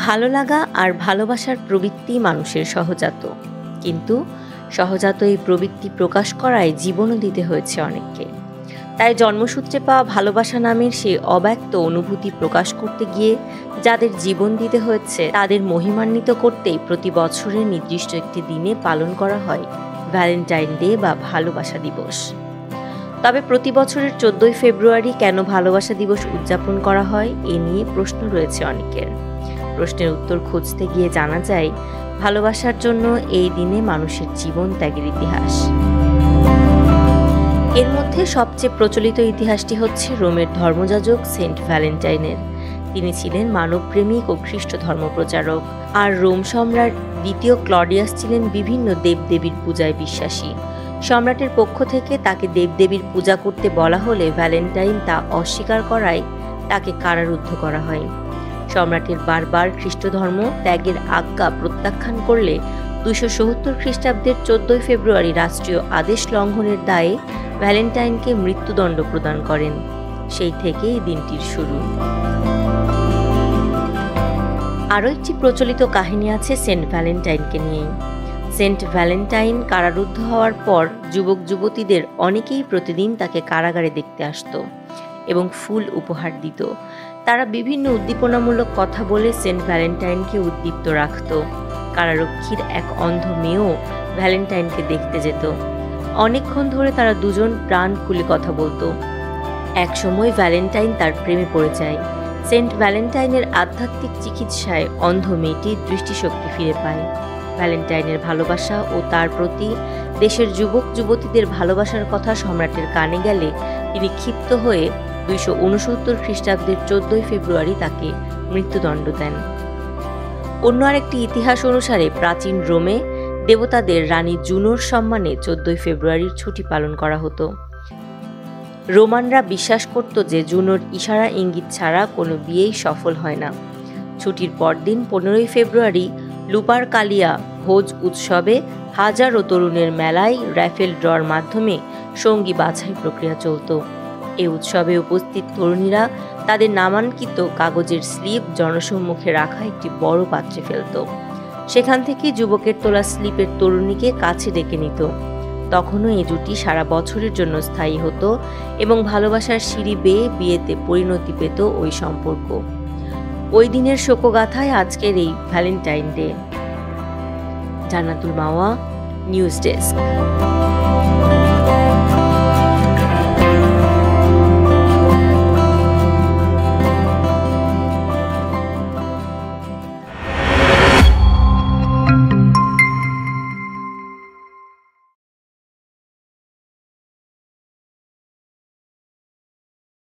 ভালো লাগা আর ভালোবাসার প্রবৃত্তি মানুষের সহজাত, কিন্তু সহজাত এই প্রবৃত্তি প্রকাশ করায় জীবনও দিতে হয়েছে অনেককে। তাই জন্মসূত্রে পাওয়া ভালোবাসা নামের সেই অব্যক্ত অনুভূতি প্রকাশ করতে গিয়ে যাদের জীবন দিতে হয়েছে তাদের মহিমান্বিত করতেই প্রতি বছরের নির্দিষ্ট একটি দিনে পালন করা হয় ভ্যালেন্টাইন ডে বা ভালোবাসা দিবস। তবে প্রতি বছরের 14ই ফেব্রুয়ারি কেন ভালোবাসা দিবস উদযাপন করা হয় এ নিয়ে প্রশ্ন রয়েছে অনেকের। প্রশ্নের উত্তর খুঁজতে গিয়ে জানা যায় ভালোবাসার জন্য এই দিনে মানুষের জীবন ত্যাগের ইতিহাস। এর মধ্যে সবচেয়ে প্রচলিত ইতিহাসটি হচ্ছে রোমের ধর্মযাজক সেন্ট ভ্যালেন্টাইনের। তিনি ছিলেন মানবপ্রেমিক ও খ্রিস্ট ধর্মপ্রচারক, আর রোম সম্রাট দ্বিতীয় ক্লডিয়াস ছিলেন বিভিন্ন দেবদেবীর পূজায় বিশ্বাসী। সম্রাটের পক্ষ থেকে তাকে দেবদেবীর পূজা করতে বলা হলে ভ্যালেন্টাইন তা অস্বীকার করায় তাকে কারারুদ্ধ করা হয়। সম্রাটের বারবার খ্রিস্ট ধর্ম ত্যাগের আজ্ঞা প্রত্যাখ্যান করলে 270 খ্রিস্টাব্দের 14ই ফেব্রুয়ারি রাষ্ট্রীয় আদেশ লঙ্ঘনের দায়ে ভ্যালেন্টাইনকে মৃত্যুদণ্ড প্রদান করেন। সেই থেকেই দিনটির শুরু। আরও একটি প্রচলিত কাহিনী আছে সেন্ট ভ্যালেন্টাইনকে নিয়েই। সেন্ট ভ্যালেন্টাইন কারারুদ্ধ হওয়ার পর যুবক যুবতীদের অনেকেই প্রতিদিন তাকে কারাগারে দেখতে আসত এবং ফুল উপহার দিত। তারা বিভিন্ন উদ্দীপনামূলক কথা বলে সেন্ট ভ্যালেন্টাইনকে উদ্দীপ্ত রাখত। কারারক্ষীর এক অন্ধ মেয়েও ভ্যালেন্টাইনকে দেখতে যেত। অনেকক্ষণ ধরে তারা দুজন প্রাণ খুলে কথা বলতো। একসময় ভ্যালেন্টাইন তার প্রেমে পড়ে যায়। সেন্ট ভ্যালেন্টাইনের আধ্যাত্মিক চিকিৎসায় অন্ধ মেয়েটি দৃষ্টিশক্তি ফিরে পায়। ভ্যালেন্টাইনের ভালোবাসা ও তার প্রতি দেশের যুবক যুবতীদের ভালোবাসার কথা সম্রাটের কানে গেলে তিনি ক্ষিপ্ত হয়ে 269 খ্রিস্টাব্দের 14ই ফেব্রুয়ারি তাকে মৃত্যুদণ্ড দেন। অন্য আরেকটি ইতিহাস অনুসারে প্রাচীন রোমে দেবতাদের রানী জুনোর সম্মানে 14ই ফেব্রুয়ারির ছুটি পালন করা হতো। রোমানরা বিশ্বাস করত যে জুনোর ইশারা ইঙ্গিত ছাড়া কোনো বিয়েই সফল হয় না। ছুটির পরদিন 15ই ফেব্রুয়ারি লুপারকালিয়া ভোজ উৎসবে হাজারো তরুণের মেলায় র্যাফেল ড্রর মাধ্যমে সঙ্গী বাছাই প্রক্রিয়া চলত। এই উৎসবে উপস্থিত তরুণীরা তাদের নামাঙ্কিত কাগজের স্লিপ জনসম্মুখে রাখা একটি বড় পাত্রে ফেলত। সেখান থেকে যুবকের তোলা স্লিপের তরুণীকে কাছে ডেকে নিত। তখনও এই জুটি সারা বছরের জন্য স্থায়ী হতো এবং ভালোবাসার সিঁড়ি বেয়ে বিয়েতে পরিণতি পেত ওই সম্পর্ক। ওই দিনের শোকগাথায় আজকের এই ভ্যালেন্টাইন ডে। জান্নাতুল মাওয়া, নিউজ ডেস্ক।